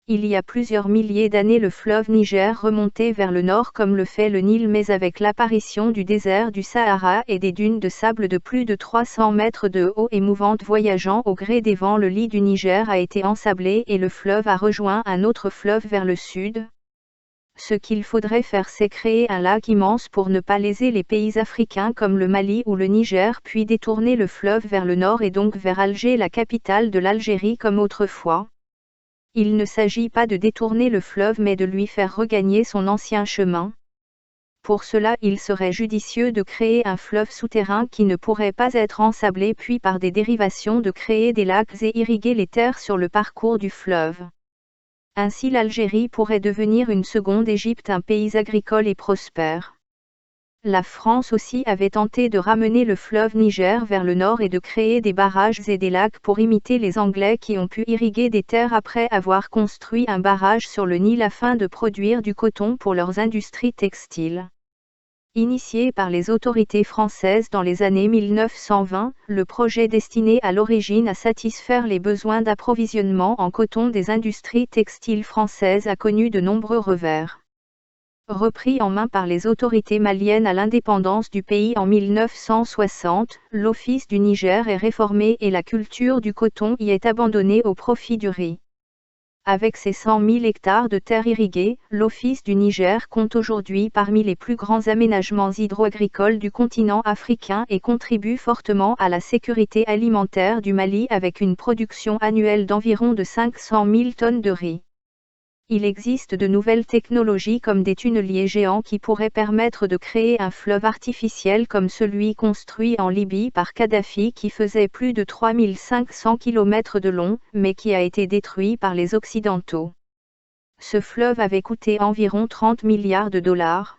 Il y a plusieurs milliers d'années le fleuve Niger remontait vers le nord comme le fait le Nil, mais avec l'apparition du désert du Sahara et des dunes de sable de plus de 300 mètres de haut et mouvantes voyageant au gré des vents, le lit du Niger a été ensablé et le fleuve a rejoint un autre fleuve vers le sud. Ce qu'il faudrait faire, c'est créer un lac immense pour ne pas léser les pays africains comme le Mali ou le Niger, puis détourner le fleuve vers le nord et donc vers Alger, la capitale de l'Algérie, comme autrefois. Il ne s'agit pas de détourner le fleuve mais de lui faire regagner son ancien chemin. Pour cela, il serait judicieux de créer un fleuve souterrain qui ne pourrait pas être ensablé, puis par des dérivations de créer des lacs et irriguer les terres sur le parcours du fleuve. Ainsi l'Algérie pourrait devenir une seconde Égypte, un pays agricole et prospère. La France aussi avait tenté de ramener le fleuve Niger vers le nord et de créer des barrages et des lacs pour imiter les Anglais qui ont pu irriguer des terres après avoir construit un barrage sur le Nil afin de produire du coton pour leurs industries textiles. Initié par les autorités françaises dans les années 1920, le projet destiné à l'origine à satisfaire les besoins d'approvisionnement en coton des industries textiles françaises a connu de nombreux revers. Repris en main par les autorités maliennes à l'indépendance du pays en 1960, l'Office du Niger est réformé et la culture du coton y est abandonnée au profit du riz. Avec ses 100 000 hectares de terres irriguées, l'Office du Niger compte aujourd'hui parmi les plus grands aménagements hydro-agricoles du continent africain et contribue fortement à la sécurité alimentaire du Mali avec une production annuelle d'environ de 500 000 tonnes de riz. Il existe de nouvelles technologies comme des tunneliers géants qui pourraient permettre de créer un fleuve artificiel comme celui construit en Libye par Kadhafi qui faisait plus de 3500 km de long, mais qui a été détruit par les Occidentaux. Ce fleuve avait coûté environ 30 milliards de dollars.